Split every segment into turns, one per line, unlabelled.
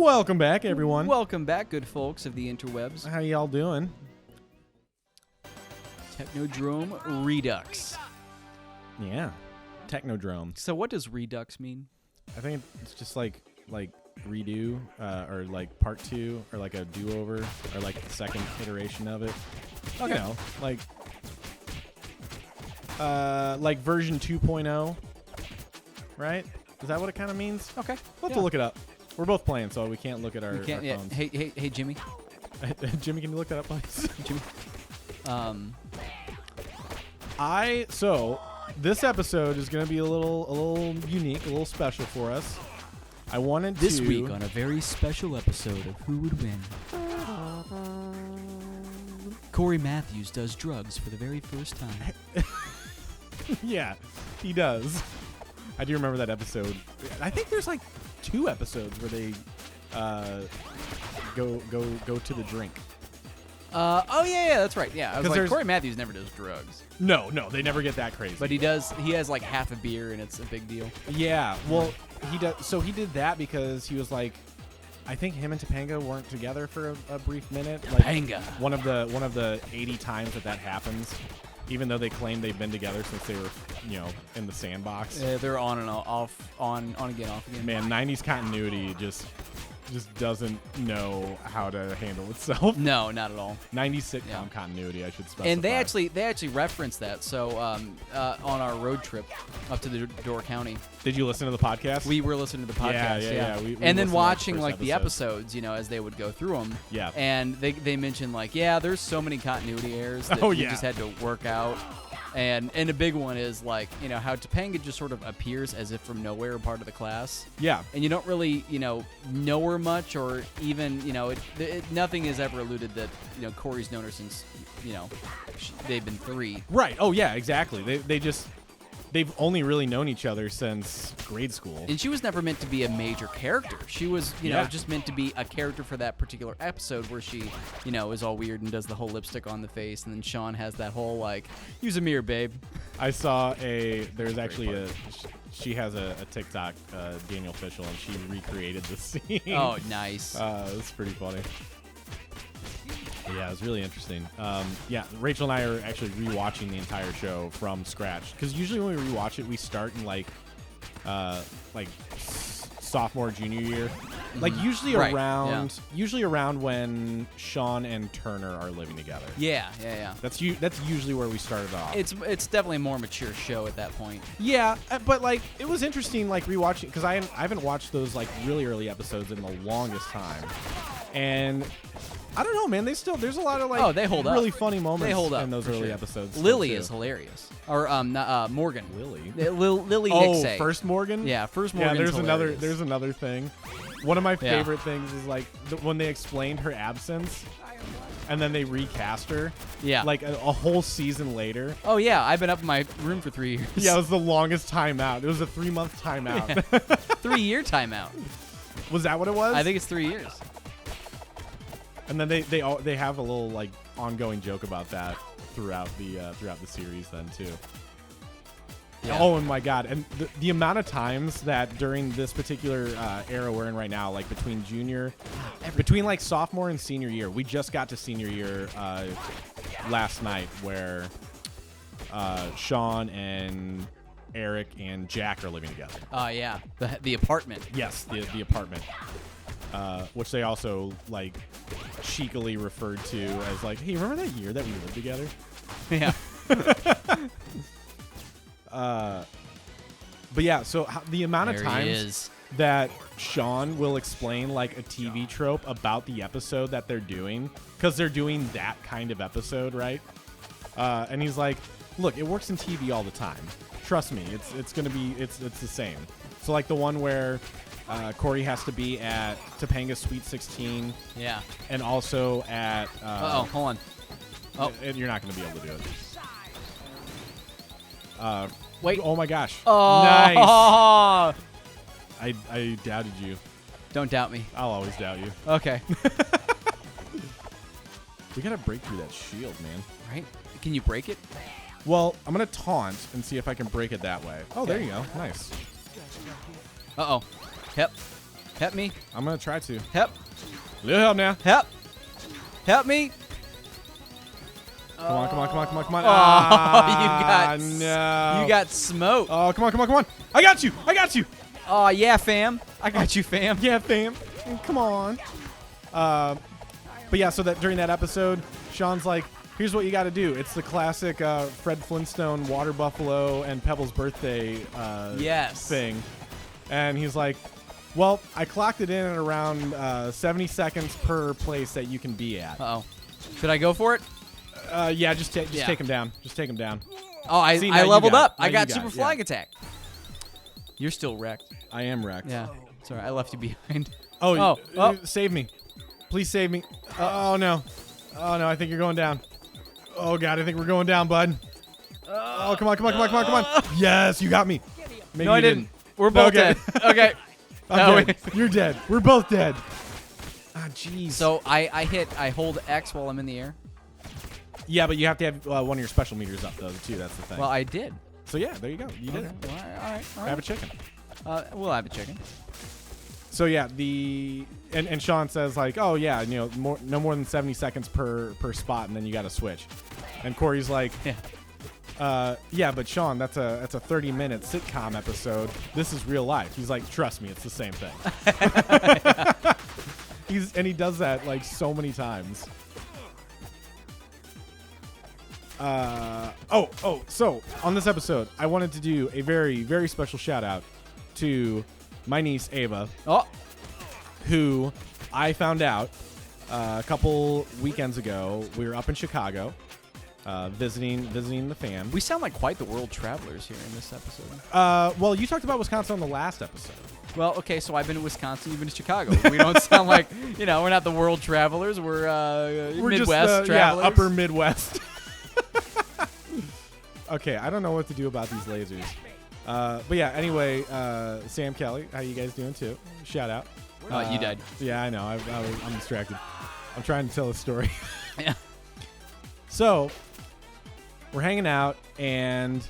Welcome back, everyone.
Welcome back, good folks of the interwebs.
How y'all doing?
Technodrome Redux.
Yeah, Technodrome.
So what does Redux mean?
I think it's just like redo, or like part 2, or like a do-over, or like the second iteration of it.
Okay.
You know, like version 2.0, right? Is that what it kind of means?
Okay.
We'll have to look it up. We're both playing, so we can't look at our,
can't,
our phones.
Hey, Jimmy.
Jimmy, can you look that up, please?
Jimmy.
So this episode is going to be a little unique, a little special for us. I wanted
this
to
week on a very special episode of Who Would Win. Corey Matthews does drugs for the very first time.
Yeah, he does. I do remember that episode. I think there's like 2 episodes where they go to the drink.
Oh yeah, that's right. Yeah, I was like,
there's-
Corey Matthews never does drugs,
No, they never get that crazy.
but he does. He has like half a beer, and it's a big deal.
Yeah, well, he does. So he did that because he was like, I think him and Topanga weren't together for a brief minute.
Topanga.
Like one of the 80 times that happens, even though they claim they've been together since they were, in the sandbox.
They're on and off, on again, off again.
Man, 90s continuity just doesn't know how to handle itself.
No, not at all.
90s sitcom continuity, I should specify.
And they actually referenced that. So on our road trip up to the Door County,
Did you listen to the podcast?
we were listening to the podcast.
Yeah. We
and then
listened to
watching
the
like
first
the
episode.
episodes, as they would go through them.
Yeah.
And they mentioned like, there's so many continuity errors that
Oh,
you
yeah.
just had to work out. And a big one is like, how Topanga just sort of appears as if from nowhere, part of the class.
Yeah.
And you don't really, know her much, or even, nothing is ever alluded that, Corey's known her since, they've been 3.
Right. Oh, yeah, exactly. They've only really known each other since grade school.
And she was never meant to be a major character. She was, just meant to be a character for that particular episode where she, is all weird and does the whole lipstick on the face. And then Sean has that whole, like, use a mirror, babe.
I saw there's actually she has a TikTok, Daniel Fishel, and she recreated the scene.
Oh, nice.
It's pretty funny. Yeah, it was really interesting. Rachel and I are actually rewatching the entire show from scratch, because usually when we rewatch it, we start in like sophomore, junior year, like usually
Right,
around when Sean and Turner are living together.
Yeah.
That's usually where we started off.
It's definitely a more mature show at that point.
Yeah, but like it was interesting, like rewatching, because I haven't watched those like really early episodes in the longest time, and I don't know, man. There's a lot of like
they hold
really
up.
funny moments
They hold up
in those
for
early
sure.
episodes.
Lily is hilarious, or Morgan.
Lily.
Lily
Oh,
Nixay.
first Morgan.
Yeah, first
Yeah,
Morgan.
there's another thing. One of my favorite things is like when they explained her absence, and then they recast her.
Yeah.
Like a whole season later.
Oh yeah, I've been up in my room for 3 years.
Yeah, it was the longest timeout. It was a 3-month timeout.
Yeah. 3-year timeout.
Was that what it was?
I think it's 3 years.
And then they have a little like ongoing joke about that throughout the series then too.
Yeah.
Oh my God! And the amount of times that during this particular era we're in right now, like between like sophomore and senior year, we just got to senior year last night, where Sean and Eric and Jack are living together.
Yeah, the apartment.
Yes, the apartment. Which they also like cheekily referred to as like, hey, remember that year that we lived together?
Yeah.
But yeah, so the amount of
There he
times
is.
that Sean will explain like a TV trope about the episode that they're doing, because they're doing that kind of episode, right? And he's like, look, it works in TV all the time. Trust me, it's the same. So like the one where Corey has to be at Topanga's Sweet 16.
Yeah.
And also at...
hold on. Oh.
You're not going to be able to do it.
Wait.
Oh, my gosh.
Oh.
Nice. I doubted you.
Don't doubt me.
I'll always doubt you.
Okay.
We got to break through that shield, man.
Right? Can you break it?
Well, I'm going to taunt and see if I can break it that way. Oh, there
Okay.
you go. Nice.
Uh-oh. Yep. Help me.
I'm gonna try to.
Help.
Little help now.
Help. Help me.
Come on, come on, come on, come on, come on.
Oh,
Ah,
you got smoked.
Oh, come on, come on, come on. I got you. I got you.
Oh, yeah, fam. I got you, fam.
Yeah, fam. Come on. But yeah, so that during that episode, Sean's like, here's what you got to do. It's the classic Fred Flintstone, Water Buffalo, and Pebble's birthday thing. And he's like, well, I clocked it in at around 70 seconds per place that you can be at.
Uh-oh. Should I go for it?
Yeah, just take him down. Just take him down.
Oh, I leveled up. I got super flying attack. You're still wrecked.
I am wrecked.
Yeah. Sorry, I left you behind.
Oh, save me. Please save me. Oh, no. Oh, no, I think you're going down. Oh, God, I think we're going down, bud. Oh, come on, come on, come on, come on, come on. Yes, you got me. Maybe
no, I didn't. We're both dead. Okay.
I'm dead. You're dead. We're both dead. Ah, jeez.
So I hold X while I'm in the air.
Yeah, but you have to have one of your special meters up, though, too. That's the thing.
Well, I did.
So, yeah, there you go. You did it.
All right.
Have a chicken.
We'll have a chicken.
So, yeah, and Sean says, like, oh, yeah, no more than 70 seconds per spot, and then you got to switch. And Corey's like, yeah, but Sean, that's a 30-minute sitcom episode. This is real life. He's like, trust me, it's the same thing. He does that, like, so many times. So on this episode, I wanted to do a very, very special shout out to my niece Ava, who I found out a couple weekends ago. We were up in Chicago, visiting the fam.
We sound like quite the world travelers here in this episode.
Well, you talked about Wisconsin on the last episode.
Well, okay, so I've been to Wisconsin, you've been to Chicago. We don't sound like, we're not the world travelers. We're Midwest
just,
travelers.
Yeah, upper Midwest. Okay, I don't know what to do about these lasers. But yeah, anyway, Sam Kelly, how you guys doing too? Shout out.
You died.
Yeah, I know. I'm distracted. I'm trying to tell a story.
Yeah.
So, we're hanging out, and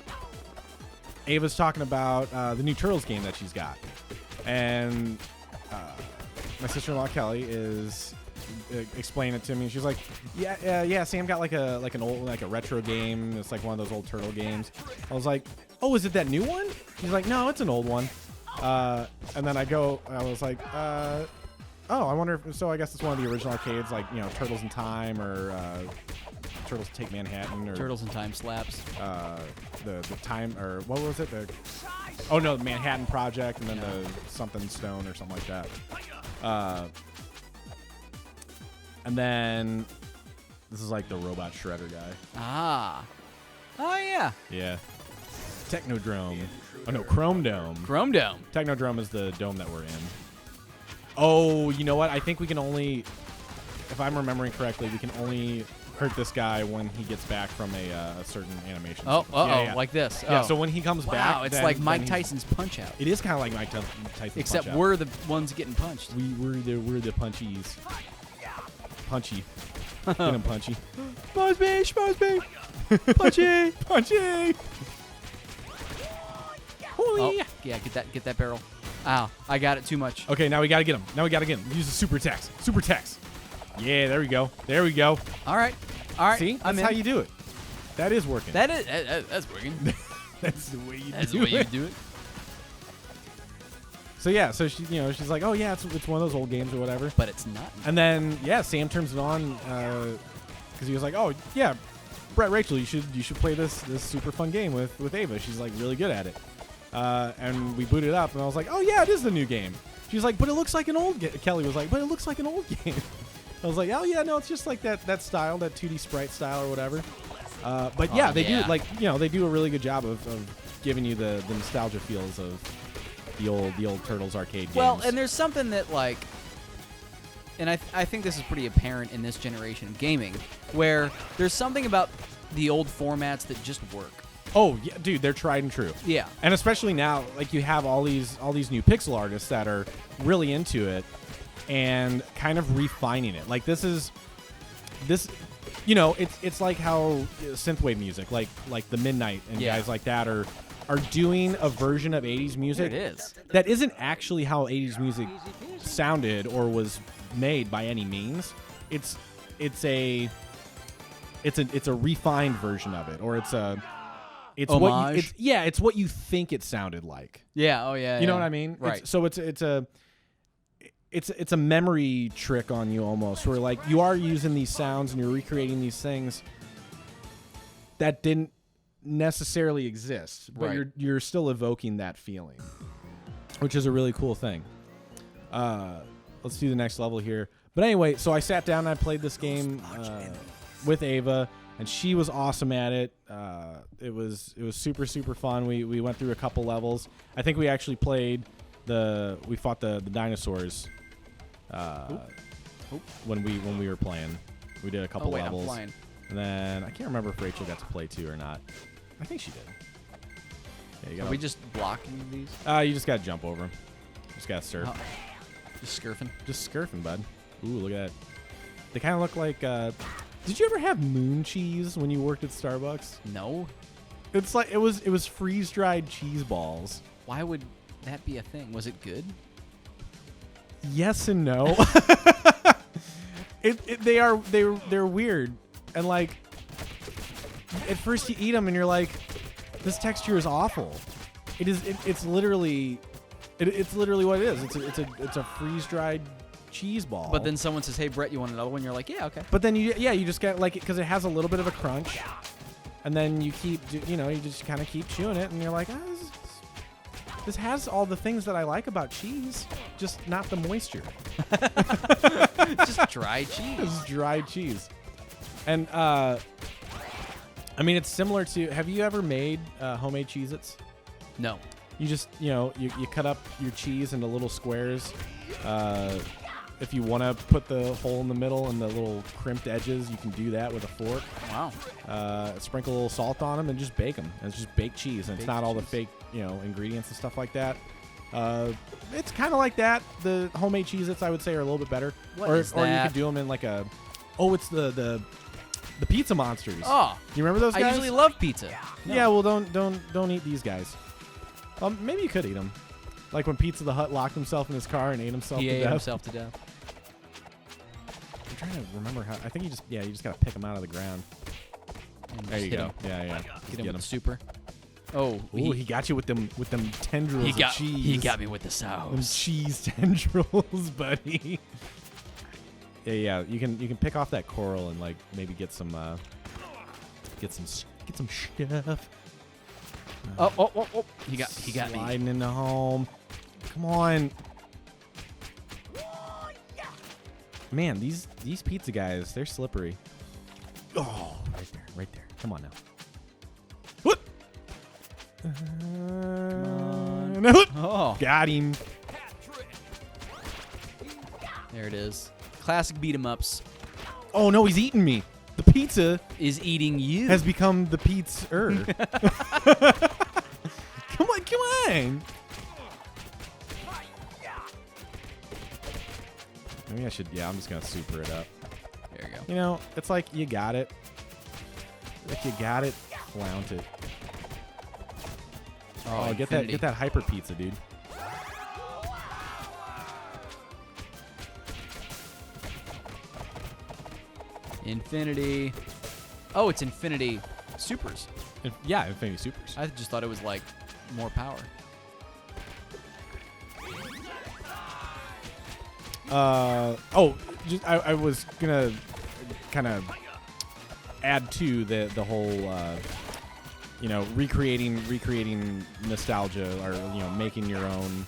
Ava's talking about the new Turtles game that she's got. And my sister-in-law, Kelly, is explaining it to me. She's like, yeah, Sam got like a retro game. It's like one of those old Turtle games. I was like, oh, is it that new one? She's like, no, it's an old one. And then I was like, oh, I wonder if, so I guess it's one of the original arcades, like, Turtles in Time or Turtles Take Manhattan or
Turtles in Time Slaps.
The time, or what was it? The Manhattan Project, and then the something Stone or something like that. And then this is like the robot shredder guy.
Ah. Oh, yeah.
Yeah. Technodrome. Oh, no, Chrome Dome.
Chrome Dome.
Technodrome is the dome that we're in. Oh, you know what? I think we can only, if I'm remembering correctly, we can only hurt this guy when he gets back from a certain animation.
Yeah. Like this.
Yeah, so when he comes back.
Wow, it's like Mike Tyson's Punch-Out.
It is kind of like Mike Tyson's
Except
Punch-Out.
we're the ones getting punched.
We're the punchies. Punchy. Get him, Punchy. Schmozz me. Punchy. Punchy.
Oh, yeah, get that barrel. Ow, I got it too much.
Okay, now we got to get him. Use the super attacks. Super attacks. Yeah, there we go.
All right.
See? That's how you do it. That is working.
That's working.
That's the way you do it.
That's the way you do it.
So yeah, so she, she's like, oh yeah, it's one of those old games or whatever.
But it's not.
And then Sam turns it on because he was like, oh yeah, Brett, Rachel, you should play this super fun game with Ava. She's like really good at it. And we booted it up, and I was like, oh yeah, it is the new game. She's like, but it looks like an old game. Kelly was like, but it looks like an old game. I was like, oh yeah, no, it's just like that style, that 2D sprite style or whatever. But yeah, they do they do a really good job of giving you the nostalgia feels of the old Turtles arcade games.
Well, and there's something that and I think this is pretty apparent in this generation of gaming, where there's something about the old formats that just work.
Oh yeah, dude, they're tried and true.
Yeah,
and especially now, like you have all these new pixel artists that are really into it and kind of refining it. Like this, it's like how synthwave music, like the Midnight and guys like that are are doing a version of 80s music
There it is.
that isn't actually how 80s music sounded or was made by any means. It's a refined version of it, or it's
homage?
it's what you think it sounded like.
Yeah. Oh yeah.
You know what I mean?
Right.
It's a memory trick on you almost, where like you are using these sounds and you're recreating these things that didn't necessarily exist, but
Right.
you're still evoking that feeling, which is a really cool thing. Let's do the next level here. But anyway, so I sat down and I played this game with Ava, and she was awesome at it. It was super, super fun. We went through a couple levels. I think we actually we fought the dinosaurs when we were playing. We did a couple
Oh wait,
levels.
I'm flying.
And then I can't remember if Rachel got to play too or not. I think she did. Yeah, you
Are we just blocking these?
you just gotta jump over them. Just gotta surf.
Oh, just scurfing.
Just scurfing, bud. Ooh, look at that. They kind of look like. Did you ever have moon cheese when you worked at Starbucks?
No.
It's like it was freeze dried cheese balls.
Why would that be a thing? Was it good?
Yes and no. They're weird, and like at first you eat them and you're like, this texture is awful. It's literally what it is. It's a freeze dried cheese ball.
But then someone says, "Hey, Brett, you want another one?" You're like, "Yeah, okay."
But then you just get like, because it has a little bit of a crunch, and then you you just kind of keep chewing it, and you're like, this has all the things that I like about cheese, just not the moisture.
Just dry cheese.
It's dried cheese. And I mean, it's similar to. Have you ever made homemade Cheez-Its?
No.
You just you cut up your cheese into little squares. If you want to put the hole in the middle and the little crimped edges, you can do that with a fork.
Wow.
Sprinkle a little salt on them and just bake them. And it's just baked cheese, and it's not all the fake ingredients and stuff like that. It's kind of like that. The homemade Cheez-Its, I would say, are a little bit better. Or you could do them in like a. Oh, it's the pizza monsters.
Oh,
you remember those guys?
I usually love pizza. No.
Yeah, well, don't eat these guys. Maybe you could eat them. Like when Pizza the Hut locked himself in his car and ate himself to death.
He ate himself to death.
I'm trying to remember how. I think you just gotta pick them out of the ground.
And
There
just
you
hit
go.
him.
Yeah.
Get him with the super. Oh,
Ooh, he got you with them tendrils of cheese.
He got me with the
Them
sauce.
cheese tendrils, buddy. Yeah. You can pick off that coral and like maybe get some stuff.
Oh! He got me.
Sliding into home. Come on. Man, these pizza guys, they're slippery. Oh, right there. Come on now. What?
Oh,
Got him.
there it is. Classic beat 'em ups
Oh no, he's eating me. The pizza
is eating you.
has become the pizza. Come on. Maybe I should. Yeah, I'm just gonna super it up.
There you go.
It's like you got it. If you got it, flaunt it. Oh, get that hyper pizza, dude.
Infinity. Oh, it's Infinity Supers.
Yeah, Infinity Supers.
I just thought it was like more power.
I was gonna kind of add to the whole recreating nostalgia, or making your own,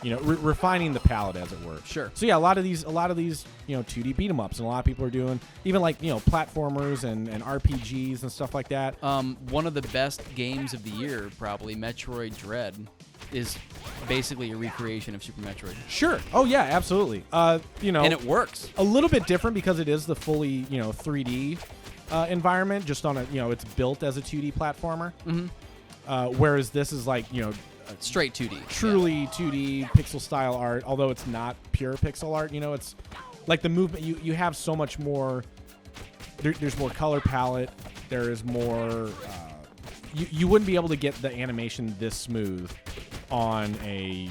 refining the palette, as it were.
Sure.
So yeah, a lot of these 2D beat 'em ups, and a lot of people are doing even like platformers and RPGs and stuff like that.
One of the best games of the year, probably Metroid Dread, is basically a recreation of Super Metroid.
Sure. Oh yeah, absolutely.
And it works.
A little bit different because it is the fully 3D environment, just on a it's built as a 2D platformer.
Mm-hmm.
Whereas this is like
Straight 2D.
truly 2D pixel style art, although it's not pure pixel art. It's like the movement. You have so much more. There's more color palette. There is more you wouldn't be able to get the animation this smooth on a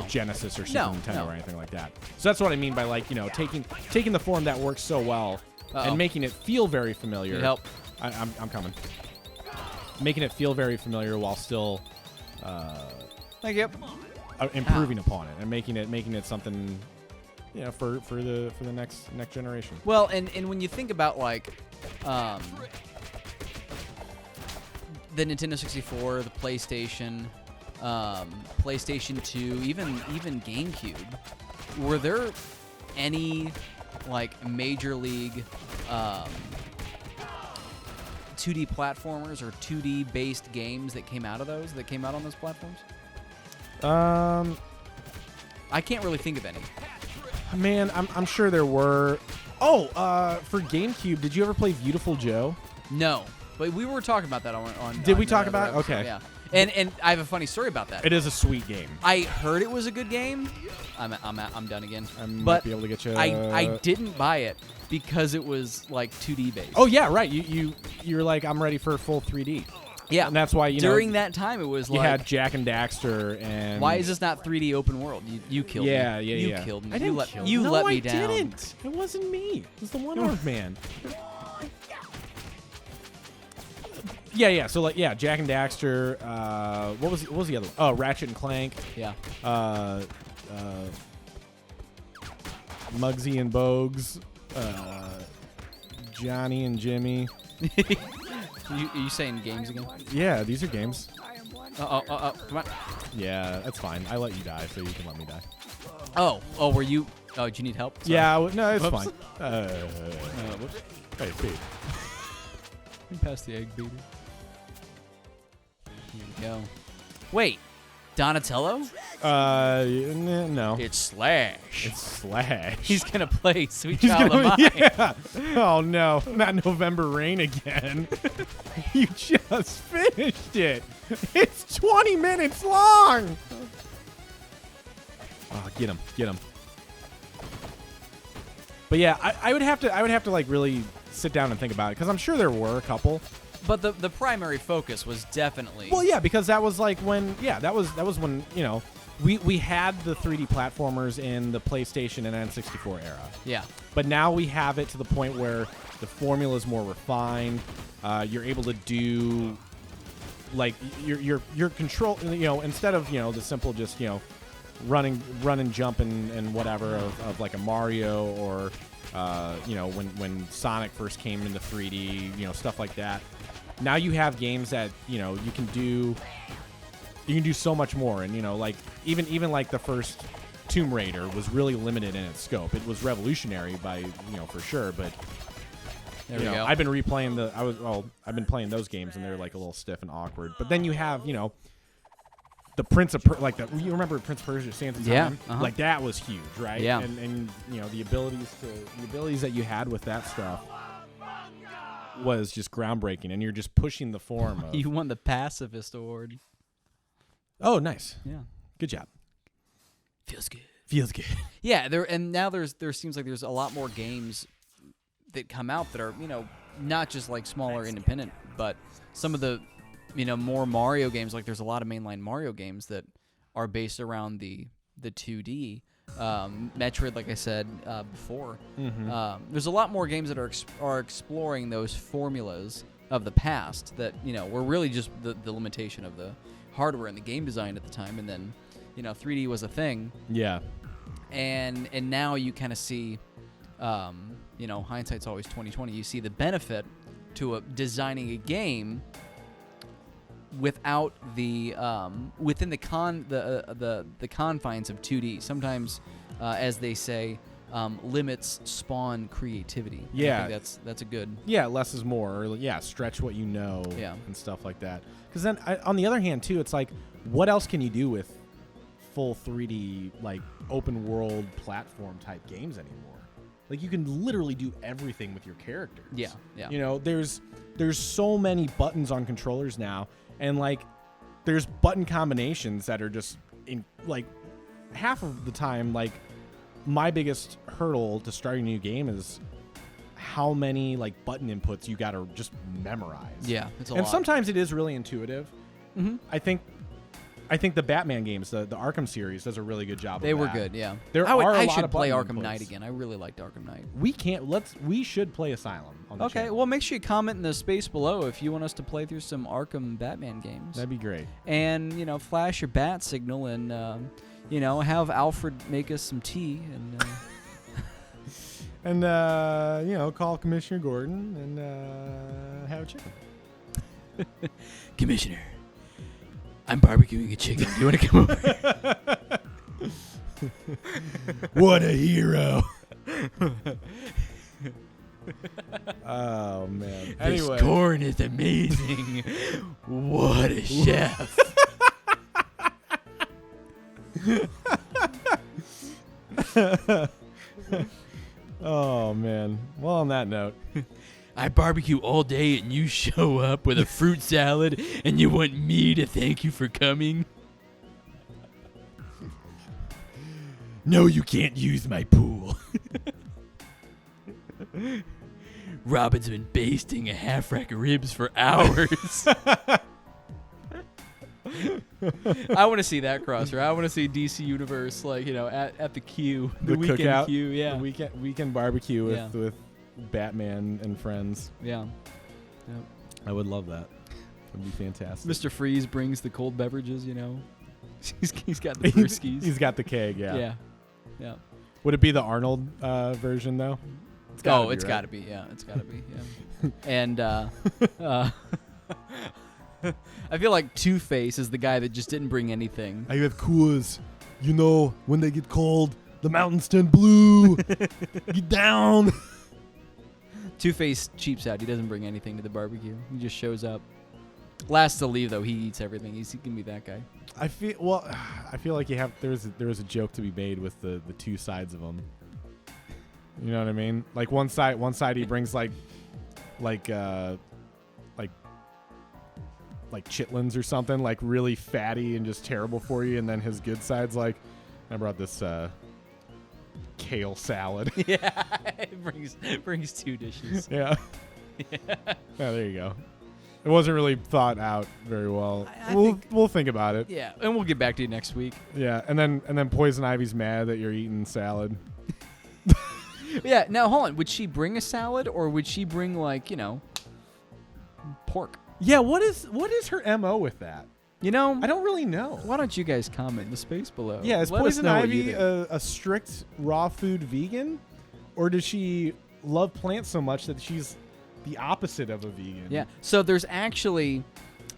Genesis or Super Nintendo or anything like that. So that's what I mean by like taking the form that works so well and making it feel very familiar.
Need help.
I'm coming. Making it feel very familiar while still
Thank you.
improving upon it and making it something for the next generation.
Well, and when you think about like the Nintendo 64, the PlayStation, PlayStation 2, even GameCube, were there any like major league 2D platformers or 2D based games that came out on those platforms? I can't really think of any.
Man, I'm sure there were. Oh, for GameCube, did you ever play Beautiful Joe?
No, but we were talking about that on.
Did we talk about it? Okay.
Yeah. And I have a funny story about that.
It is a sweet game.
I heard it was a good game. I'm done again.
I might be able to get you.
I didn't buy it because it was like 2D based.
Oh yeah, right. You're like, I'm ready for full 3D.
Yeah,
and that's why
during that time it was
you
like
had Jak and Daxter and.
Why is this not 3D open world? You killed me.
Yeah.
You killed me.
I didn't
let me down.
No, I didn't. It wasn't me. It was the one-armed man. Yeah. So like, Jak and Daxter. What was the other one? Oh, Ratchet and Clank.
Yeah.
Muggsy and Bogues. Johnny and Jimmy.
Are you saying games again?
Yeah, these are games.
Come on.
Yeah, that's fine. I let you die, so you can let me die.
Oh, were you? Oh, do you need help? Sorry.
Yeah, no, it's
Whoops.
fine.
Whoops.
Hey, Pete.
Let me pass the egg beater. Here we go. Wait, Donatello?
No.
It's Slash.
It's Slash.
He's gonna play Sweet
He's
Child of Mine.
Yeah. Oh no, not November Rain again. You just finished it. It's 20 minutes long. Oh, get him. But yeah, I would have to like really sit down and think about it because I'm sure there were a couple.
But the primary focus was definitely.
Well, yeah, because that was like when that was when we had the 3D platformers in the PlayStation and N64 era.
Yeah.
But now we have it to the point where the formula is more refined. You're able to do like your control. Instead of the simple just run and jump and whatever of like a Mario or when Sonic first came into 3D, stuff like that. Now you have games that you can do so much more, and like even like the first Tomb Raider was really limited in its scope. It was revolutionary by for sure, but
there we go.
I've been replaying I've been playing those games and they're like a little stiff and awkward. But then you have the Prince of you remember Prince of Persia: Sands of Time?
Yeah, uh-huh.
Like that was huge, right?
Yeah.
And the abilities that you had with that stuff was just groundbreaking, and you're just pushing the form of.
You won the Pacifist Award.
Oh, nice.
Yeah.
Good job.
Feels good.
Yeah,
there seems like there's a lot more games that come out that are, not just like smaller independent, but some of the, more Mario games. Like there's a lot of mainline Mario games that are based around the 2D. Metroid, like I said before.
Mm-hmm.
There's a lot more games that are exploring those formulas of the past that were really just the limitation of the hardware and the game design at the time, and then 3D was a thing.
Yeah.
And now you kind of see, hindsight's always 20/20. You see the benefit to designing a game without the within the confines of 2D. Sometimes, as they say, limits spawn creativity.
Yeah,
I think that's a good.
Yeah, less is more. Or, stretch what you know.
Yeah.
And stuff like that. Because then, on the other hand, too, it's like, what else can you do with full 3D like open world platform type games anymore? Like you can literally do everything with your characters.
Yeah.
There's so many buttons on controllers now. And, like, there's button combinations that are just, in like, half of the time, like, my biggest hurdle to starting a new game is how many like button inputs you got to just memorize.
Yeah, it's a
and
lot.
sometimes it is really intuitive.
Mm-hmm.
I think the Batman games, the Arkham series, does a really good job.
They
of
were
that.
good, yeah.
There
I
are a lot
should
of
play
button
Arkham
inputs.
Knight again. I really liked Arkham Knight.
We should play Asylum on the
Okay,
channel.
well, make sure you comment in the space below if you want us to play through some Arkham Batman games.
That'd be great.
And, flash your bat signal and, have Alfred make us some tea and...
And call Commissioner Gordon and have a chicken.
Commissioner, I'm barbecuing a chicken. Do you want to come over?
What a hero. Oh, man. Anyway.
This corn is amazing. What a chef.
Oh, man. Well, on that note.
I barbecue all day and you show up with a fruit salad and you want me to thank you for coming? No, you can't use my pool. Robin's been basting a half rack of ribs for hours. I want to see that crosser. I want to see DC Universe at the queue, the weekend
cookout,
queue. Yeah,
the weekend barbecue with
Yeah.
Batman and friends.
yeah.
I would love that. That'd be fantastic.
Mr. Freeze brings the cold beverages. He's got the brewskis.
He's got the keg. Yeah.
Yeah.
Would it be the Arnold version though?
It's
gotta
got to be. Yeah, it's got to be. Yeah. And I feel like Two-Face is the guy that just didn't bring anything.
I have coolers. When they get cold, the mountains turn blue. Get down.
Two-Face cheaps out. He doesn't bring anything to the barbecue. He just shows up. Last to leave though, he eats everything. He can be that guy.
I feel like there is a joke to be made with the two sides of them. You know what I mean? Like one side he brings like chitlins or something, like really fatty and just terrible for you, and then his good side's like, I brought this kale salad.
Yeah, it brings two dishes.
Yeah. Yeah, there you go. It wasn't really thought out very well. We'll think about it.
Yeah, and we'll get back to you next week.
Yeah, and then Poison Ivy's mad that you're eating salad.
Yeah, now hold on. Would she bring a salad or would she bring pork?
Yeah, what is her MO with that?
I
don't really know.
Why don't you guys comment in the space below?
Yeah, is
Let us
Poison
know what you
Ivy
think.
a strict raw food vegan? Or does she love plants so much that she's the opposite of a vegan?
Yeah, so there's actually,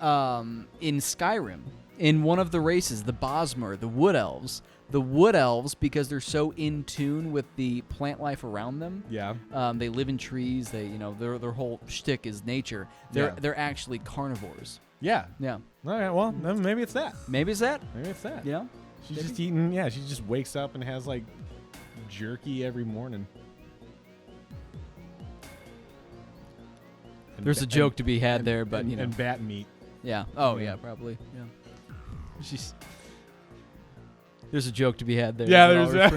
in Skyrim, in one of the races, the Bosmer, the Wood Elves, because they're so in tune with the plant life around them.
Yeah.
They live in trees. They, their whole shtick is nature. They're actually carnivores.
Yeah.
Yeah.
All right, well, then maybe it's that.
Maybe it's that.
Maybe it's that.
Yeah.
She's just eating, she just wakes up and has like jerky every morning.
There's a joke to be had there, but
and bat meat.
Yeah. Oh yeah, probably. Yeah. There's a joke to be had there.
Yeah, there's that.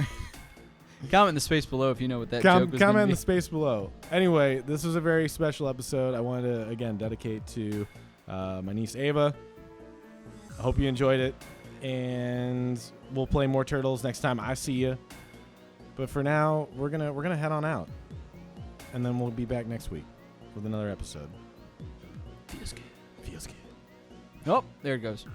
Comment in the space below if you know what that joke was.
Comment in the space below. Anyway, this was a very special episode. I wanted to again dedicate to my niece Ava. I hope you enjoyed it, and we'll play more Turtles next time I see you. But for now, we're gonna head on out, and then we'll be back next week with another episode.
Feels good.
Feels good.
Oh, there it goes.